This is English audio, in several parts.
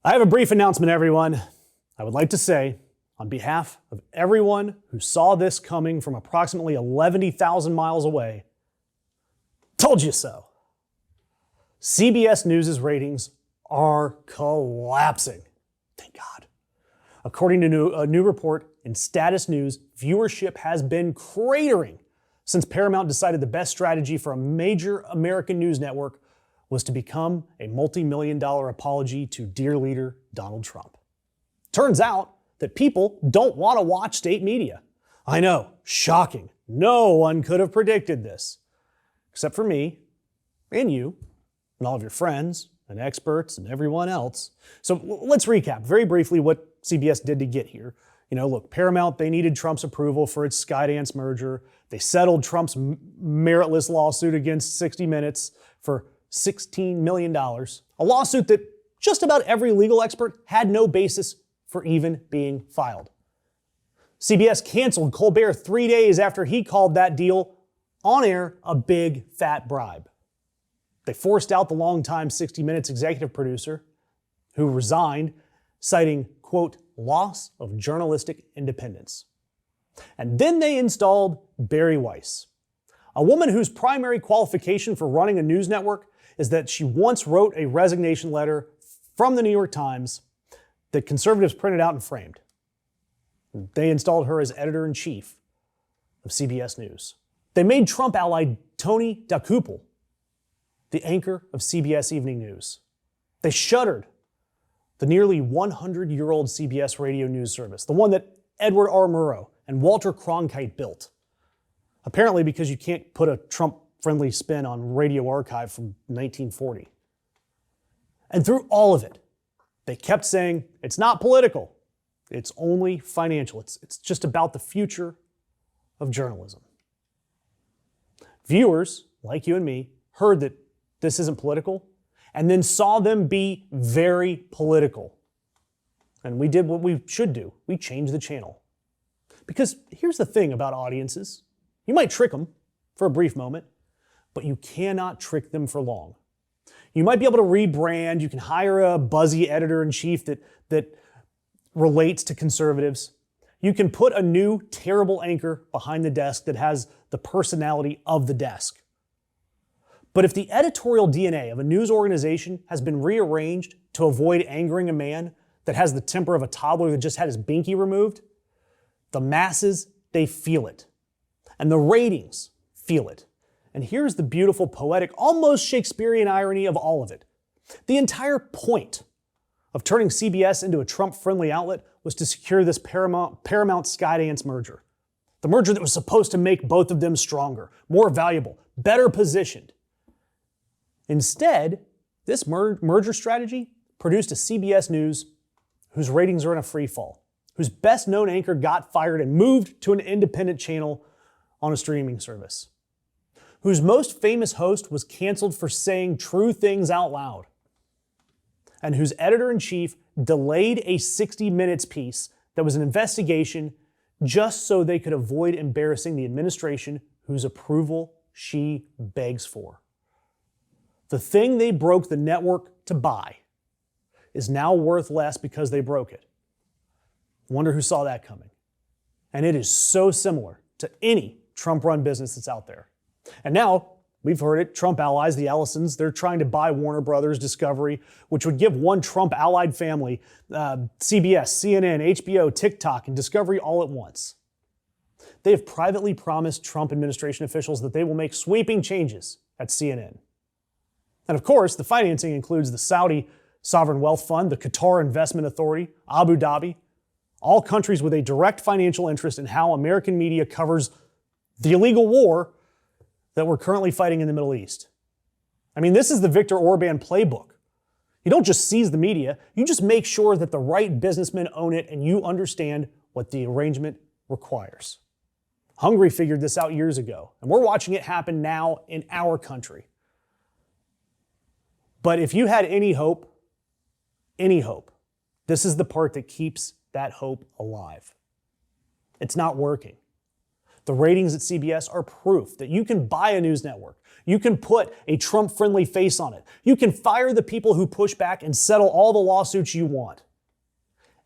I have a brief announcement, everyone. I would like to say, on behalf of everyone who saw this coming from approximately 11,000 miles away, told you so. CBS News' ratings are collapsing. Thank God. According to a new report in Status News, viewership has been cratering since Paramount decided the best strategy for a major American news network was to become a multi-million-dollar apology to dear leader Donald Trump. Turns out that people don't want to watch state media. I know, shocking. No one could have predicted this, except for me and you and all of your friends and experts and everyone else. So let's recap very briefly what CBS did to get here. Look, Paramount, they needed Trump's approval for its Skydance merger. They settled Trump's meritless lawsuit against 60 Minutes for $16 million, a lawsuit that just about every legal expert had no basis for even being filed. CBS canceled Colbert 3 days after he called that deal on air a big fat bribe. They forced out the longtime 60 Minutes executive producer, who resigned, citing, quote, loss of journalistic independence. And then they installed Bari Weiss, a woman whose primary qualification for running a news network is that she once wrote a resignation letter from the New York Times that conservatives printed out and framed. They installed her as editor-in-chief of CBS News. They made Trump ally Tony Dokoupil the anchor of CBS Evening News. They shuttered the nearly 100-year-old CBS radio news service, the one that Edward R. Murrow and Walter Cronkite built. Apparently because you can't put a Trump-friendly spin on Radio Archive from 1940. And through all of it, they kept saying, it's not political, it's only financial. It's just about the future of journalism. Viewers, like you and me, heard that this isn't political, and then saw them be very political. And we did what we should do. We changed the channel. Because here's the thing about audiences. You might trick them for a brief moment, but you cannot trick them for long. You might be able to rebrand. You can hire a buzzy editor-in-chief that relates to conservatives. You can put a new, terrible anchor behind the desk that has the personality of the desk. But if the editorial DNA of a news organization has been rearranged to avoid angering a man that has the temper of a toddler that just had his binky removed, the masses, they feel it. And the ratings feel it. And here's the beautiful, poetic, almost Shakespearean irony of all of it. The entire point of turning CBS into a Trump-friendly outlet was to secure this Paramount-Skydance merger. The merger that was supposed to make both of them stronger, more valuable, better positioned. Instead, this merger strategy produced a CBS News whose ratings are in a free fall, whose best-known anchor got fired and moved to an independent channel on a streaming service, whose most famous host was canceled for saying true things out loud, and whose editor-in-chief delayed a 60 Minutes piece that was an investigation just so they could avoid embarrassing the administration whose approval she begs for. The thing they broke the network to buy is now worth less because they broke it. Wonder who saw that coming. And it is so similar to any Trump-run business that's out there. And now, we've heard it, Trump allies, the Ellisons, they're trying to buy Warner Brothers Discovery, which would give one Trump-allied family CBS, CNN, HBO, TikTok, and Discovery all at once. They have privately promised Trump administration officials that they will make sweeping changes at CNN. And of course, the financing includes the Saudi Sovereign Wealth Fund, the Qatar Investment Authority, Abu Dhabi, all countries with a direct financial interest in how American media covers the illegal war that we're currently fighting in the Middle East. I mean, this is the Viktor Orban playbook. You don't just seize the media, you just make sure that the right businessmen own it and you understand what the arrangement requires. Hungary figured this out years ago, and we're watching it happen now in our country. But if you had any hope, this is the part that keeps that hope alive. It's not working. The ratings at CBS are proof that you can buy a news network. You can put a Trump-friendly face on it. You can fire the people who push back and settle all the lawsuits you want.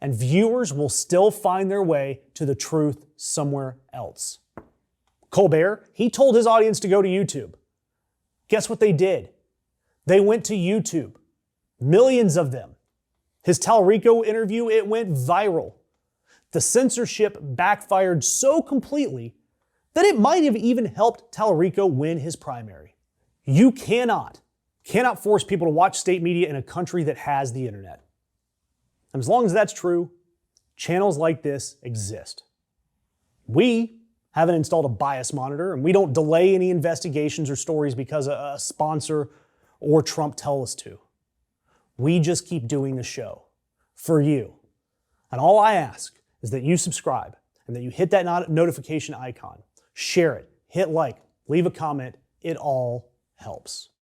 And viewers will still find their way to the truth somewhere else. Colbert, he told his audience to go to YouTube. Guess what they did? They went to YouTube. Millions of them. His Tallarico interview, it went viral. The censorship backfired so completely that it might have even helped Tallarico win his primary. You cannot force people to watch state media in a country that has the internet. And as long as that's true, channels like this exist. We haven't installed a bias monitor, and we don't delay any investigations or stories because a sponsor or Trump tell us to. We just keep doing the show for you. And all I ask is that you subscribe and that you hit that notification icon, share it, hit like, leave a comment. It all helps.